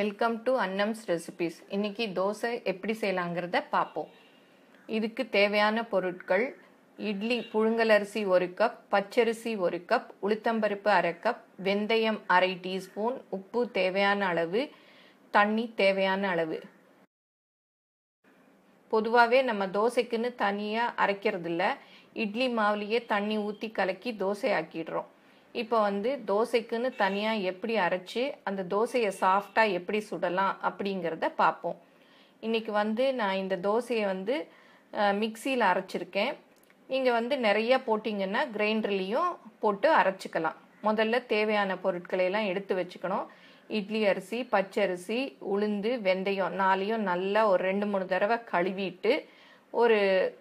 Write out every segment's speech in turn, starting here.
Welcome to Annam's recipes. இன்னைக்கு தோசை எப்படி செய்யலாங்கிறத பார்ப்போம். இதுக்கு தேவையான பொருட்கள்: இட்லி புழுங்கலரிசி 1 கப், பச்சரிசி 1 கப், உளுத்தம்பருப்பு 1/2 கப், வெந்தயம் 1/2 டீஸ்பூன், உப்பு தேவையான அளவு, தண்ணி தேவையான அளவு. பொதுவாகவே நம்ம தோசைக்குன்னு தனியாக அரைக்கிறதில்ல, இட்லி மாவுலேயே தண்ணி ஊற்றி கலக்கி தோசை ஆக்கிடுறோம். இப்போ தோசைக்குன்னு தனியாக எப்படி அரைச்சி அந்த தோசையை சாஃப்டாக எப்படி சுடலாம் அப்படிங்கிறத பார்ப்போம். இன்றைக்கி நான் இந்த தோசையை மிக்சியில் அரைச்சிருக்கேன். நீங்கள் நிறைய போட்டிங்கன்னா கிரைண்டர்லேயும் போட்டு அரைச்சிக்கலாம். முதல்ல தேவையான பொருட்களையெல்லாம் எடுத்து வச்சுக்கணும். இட்லி அரிசி, பச்சரிசி, உளுந்து, வெந்தயம் 4யும் நல்லா ஒரு 2-3 தடவை கழுவிட்டு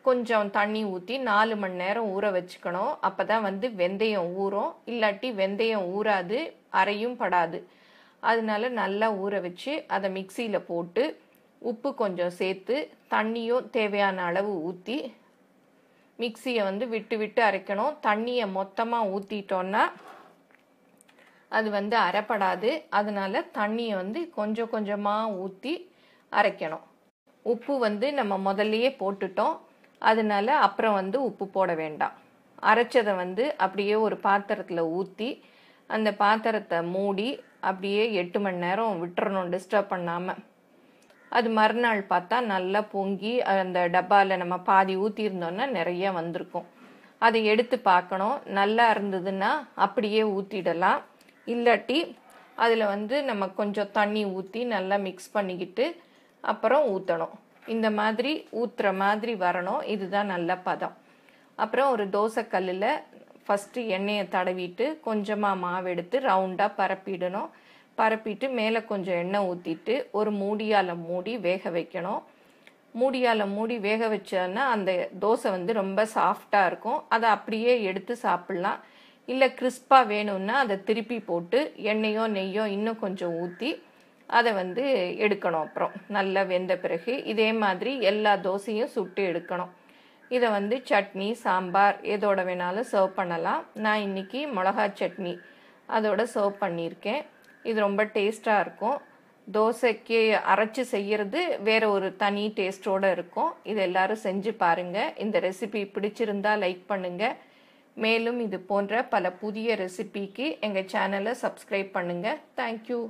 கொஞ்சம் தண்ணி ஊற்றி 4 மணி நேரம் ஊற வச்சுக்கணும். அப்போ தான் வெந்தயம் ஊறும். இல்லாட்டி வெந்தயம் ஊறாது, அரையும் படாது. அதனால நல்லா ஊற வச்சு அதை மிக்சியில் போட்டு உப்பு கொஞ்சம் சேர்த்து தண்ணியும் தேவையான அளவு ஊற்றி மிக்சியை விட்டு விட்டு அரைக்கணும். தண்ணியை மொத்தமாக ஊற்றிட்டோன்னா அது அரைப்படாது. அதனால தண்ணியை கொஞ்சம் கொஞ்சமாக ஊற்றி அரைக்கணும். உப்பு நம்ம முதல்லையே போட்டுட்டோம். அதனால அப்புறம் உப்பு போட வேண்டாம். அரைச்சதை அப்படியே ஒரு பாத்திரத்தில் ஊற்றி அந்த பாத்திரத்தை மூடி அப்படியே 8 மணி நேரம் விட்டுறணும், டிஸ்டர்ப் பண்ணாமல். அது மறுநாள் பார்த்தா நல்லா பொங்கி அந்த டப்பாவில் நம்ம பாதி ஊற்றிருந்தோன்னா நிறைய வந்திருக்கும். அதை எடுத்து பார்க்கணும். நல்லா இருந்ததுன்னா அப்படியே ஊற்றிடலாம். இல்லாட்டி அதில் நம்ம கொஞ்சம் தண்ணி ஊற்றி நல்லா மிக்ஸ் பண்ணிக்கிட்டு அப்புறம் ஊற்றணும். இந்த மாதிரி ஊற்றுற மாதிரி வரணும். இதுதான் நல்ல பதம். அப்புறம் ஒரு தோசைக்கல்லில் ஃபஸ்ட்டு எண்ணெயை தடவிட்டு கொஞ்சமாக மாவு எடுத்து ரவுண்டாக பரப்பிடணும். பரப்பிட்டு மேலே கொஞ்சம் எண்ணெய் ஊற்றிட்டு ஒரு மூடியால் மூடி வேக வைக்கணும். மூடியால் மூடி வேக வச்சோன்னா அந்த தோசை ரொம்ப சாஃப்டாக இருக்கும். அதை அப்படியே எடுத்து சாப்பிட்லாம். இல்லை கிறிஸ்பாக வேணும்னா அதை திருப்பி போட்டு எண்ணெயோ நெய்யோ இன்னும் கொஞ்சம் ஊற்றி அதை எடுக்கணும். அப்புறம் நல்லா வெந்த பிறகு இதே மாதிரி எல்லா தோசையும் சுட்டு எடுக்கணும். இதை சட்னி, சாம்பார் எதோட வேணாலும் சர்வ் பண்ணலாம். நான் இன்றைக்கி மிளகா சட்னி அதோட சர்வ் பண்ணியிருக்கேன். இது ரொம்ப டேஸ்ட்டாக இருக்கும். தோசைக்கு அரைச்சி செய்கிறது வேறு ஒரு தனி டேஸ்ட்டோடு இருக்கும். இது எல்லோரும் செஞ்சு பாருங்கள். இந்த ரெசிபி பிடிச்சிருந்தா லைக் பண்ணுங்கள். மேலும் இது போன்ற பல புதிய ரெசிபிக்கு எங்கள் சேனலை சப்ஸ்கிரைப் பண்ணுங்கள். தேங்க்யூ.